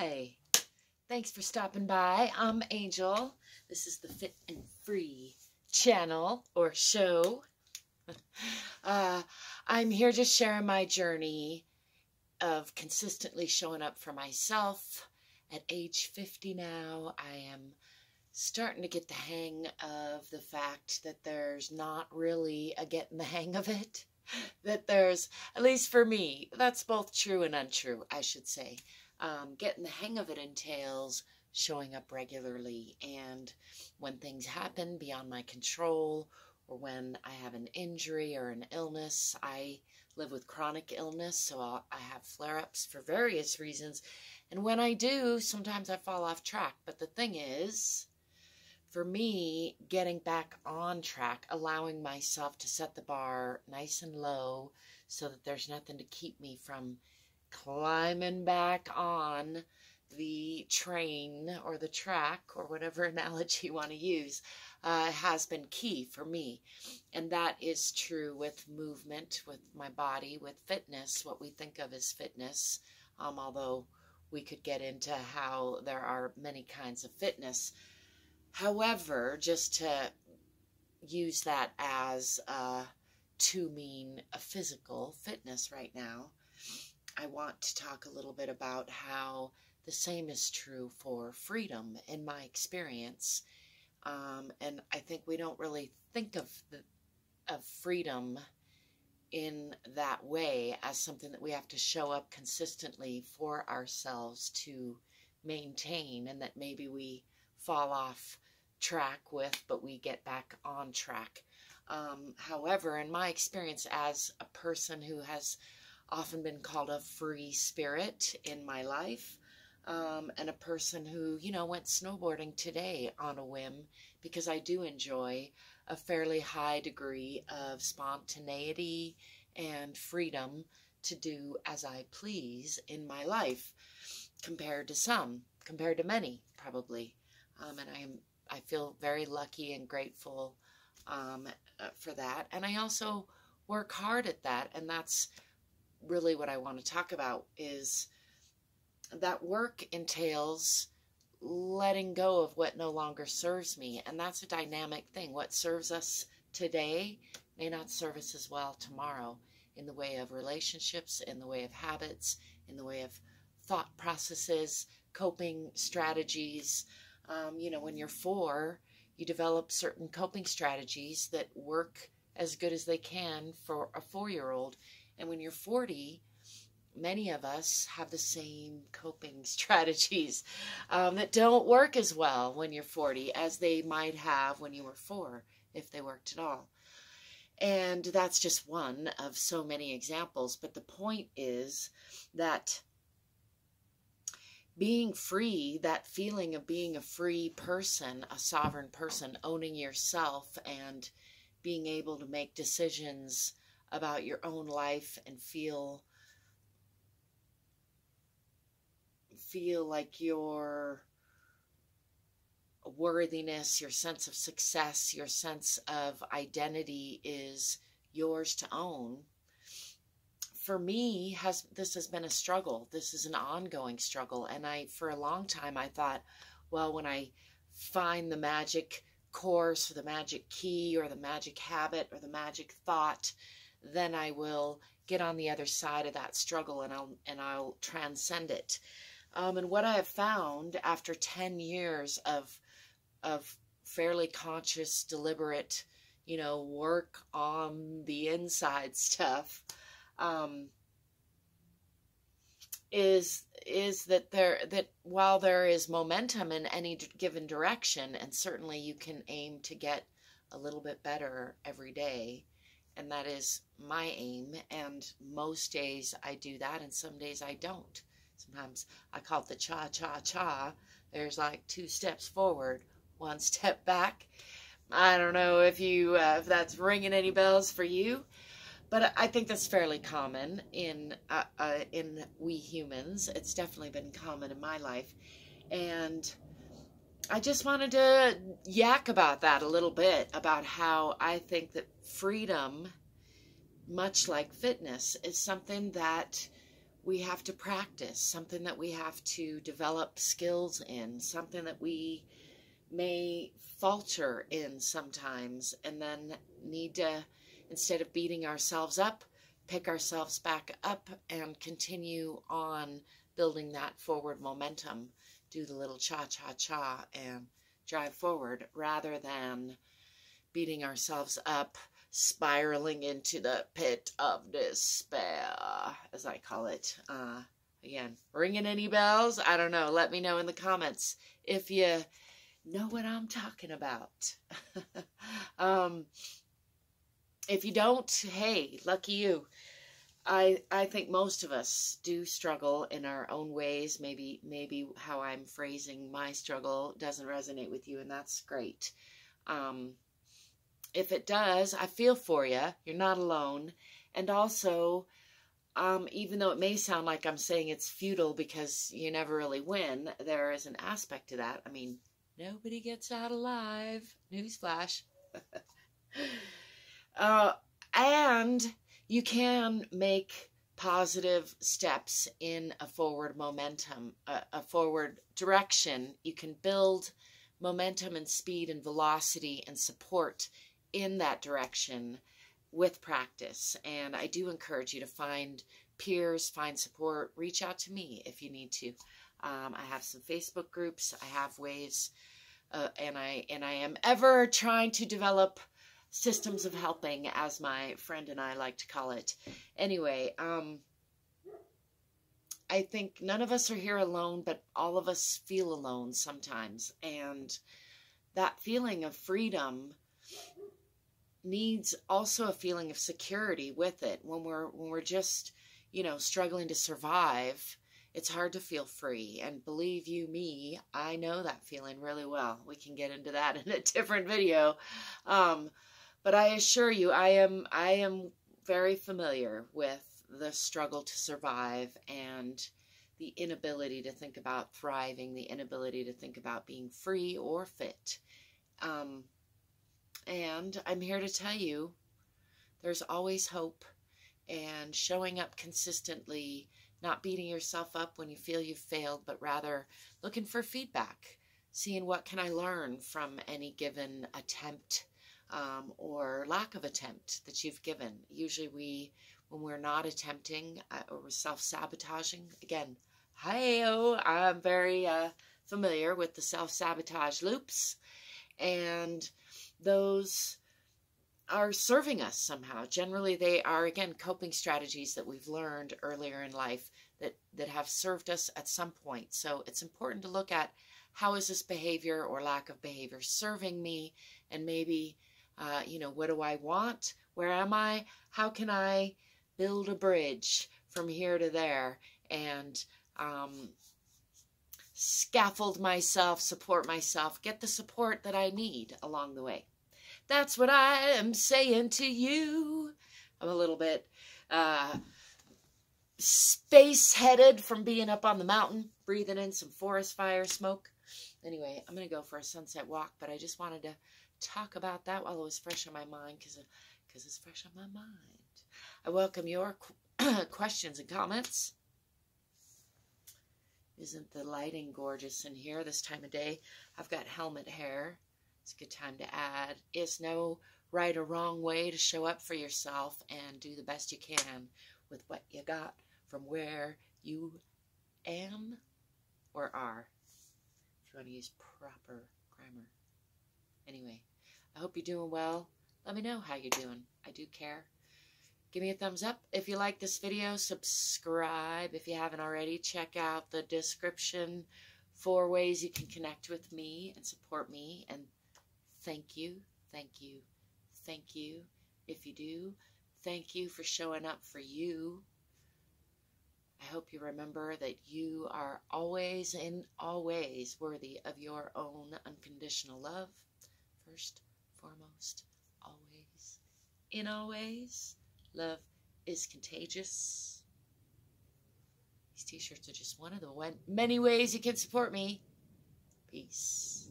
Hi, thanks for stopping by. I'm Angel. This is the Fit and Free channel or show. I'm here just sharing my journey of consistently showing up for myself. At age 50 now, I am starting to get the hang of the fact that there's not really a getting the hang of it. That there's, at least for me, that's both true and untrue, I should say. Getting the hang of it entails showing up regularly, and when things happen beyond my control, or when I have an injury or an illness, I live with chronic illness, so I have flare-ups for various reasons, and when I do, sometimes I fall off track. But the thing is, for me, getting back on track, allowing myself to set the bar nice and low so that there's nothing to keep me from climbing back on the train or the track or whatever analogy you want to use, has been key for me. And that is true with movement, with my body, with fitness, what we think of as fitness, although we could get into how there are many kinds of fitness. However, just to use that as to mean a physical fitness right now, I want to talk a little bit about how the same is true for freedom in my experience. And I think we don't really think of freedom in that way as something that we have to show up consistently for ourselves to maintain, and that maybe we fall off track with, but we get back on track. However, in my experience as a person who has often been called a free spirit in my life, and a person who, went snowboarding today on a whim, because I do enjoy a fairly high degree of spontaneity and freedom to do as I please in my life, compared to many, probably. And I feel very lucky and grateful for that. And I also work hard at that, and that's really what I want to talk about. Is that work entails letting go of what no longer serves me, and that's a dynamic thing. What serves us today may not serve us as well tomorrow, in the way of relationships, in the way of habits, in the way of thought processes, coping strategies. When you're 4, you develop certain coping strategies that work as good as they can for a 4-year-old. And when you're 40, many of us have the same coping strategies that don't work as well when you're 40 as they might have when you were 4, if they worked at all. And that's just one of so many examples. But the point is that being free, that feeling of being a free person, a sovereign person, owning yourself and being able to make decisions about your own life and feel like your worthiness, your sense of success, your sense of identity is yours to own. For me, this has been a struggle. This is an ongoing struggle. And for a long time, I thought, well, when I find the magic course or the magic key or the magic habit or the magic thought, then I will get on the other side of that struggle and I'll transcend it. And what I have found after 10 years of fairly conscious, deliberate, work on the inside stuff, is that while there is momentum in any given direction, and certainly you can aim to get a little bit better every day, and that is my aim, and most days I do that, and some days I don't. Sometimes I call it the cha-cha-cha. There's like 2 steps forward, 1 step back. I don't know if that's ringing any bells for you, but I think that's fairly common in we humans. It's definitely been common in my life, and I just wanted to yak about that a little bit, about how I think that freedom, much like fitness, is something that we have to practice, something that we have to develop skills in, something that we may falter in sometimes, and then need to, instead of beating ourselves up, pick ourselves back up and continue on building that forward momentum. Do the little cha-cha-cha and drive forward rather than beating ourselves up, spiraling into the pit of despair, as I call it. Again, ringing any bells? I don't know. Let me know in the comments if you know what I'm talking about. If you don't, hey, lucky you. I think most of us do struggle in our own ways. Maybe how I'm phrasing my struggle doesn't resonate with you, and that's great. If it does, I feel for you. You're not alone. And also, even though it may sound like I'm saying it's futile because you never really win, there is an aspect to that. I mean, nobody gets out alive. Newsflash. And you can make positive steps in a forward momentum, a forward direction. You can build momentum and speed and velocity and support in that direction with practice. And I do encourage you to find peers, find support, reach out to me if you need to. I have some Facebook groups. I have ways, and I am ever trying to develop systems of helping, as my friend and I like to call it. Anyway, I think none of us are here alone, but all of us feel alone sometimes. And that feeling of freedom needs also a feeling of security with it. When we're just, struggling to survive, it's hard to feel free. And believe you me, I know that feeling really well. We can get into that in a different video. But I assure you, I am very familiar with the struggle to survive and the inability to think about thriving, the inability to think about being free or fit. And I'm here to tell you, there's always hope, and showing up consistently, not beating yourself up when you feel you've failed, but rather looking for feedback, seeing what can I learn from any given attempt or lack of attempt that you've given. Usually when we're not attempting or we're self-sabotaging, again, hi-oh, I'm very familiar with the self-sabotage loops, and those are serving us somehow. Generally, they are, again, coping strategies that we've learned earlier in life that have served us at some point. So it's important to look at, how is this behavior or lack of behavior serving me? And maybe, what do I want? Where am I? How can I build a bridge from here to there and scaffold myself, support myself, get the support that I need along the way? That's what I am saying to you. I'm a little bit space-headed from being up on the mountain, breathing in some forest fire smoke. Anyway, I'm going to go for a sunset walk, but I just wanted to talk about that while it was fresh on my mind, because it's fresh on my mind. I welcome your questions and comments. Isn't the lighting gorgeous in here this time of day? I've got helmet hair. It's a good time to add. It's no right or wrong way to show up for yourself and do the best you can with what you got from where you am or are, if you want to use proper grammar. Anyway, I hope you're doing well. Let me know how you're doing. I do care. Give me a thumbs up if you like this video. Subscribe if you haven't already. Check out the description for ways you can connect with me and support me. And thank you, thank you, thank you. If you do, thank you for showing up for you. I hope you remember that you are always and always worthy of your own unconditional love. First, foremost, always, in all ways, love is contagious. These t-shirts are just one of the many ways you can support me. Peace.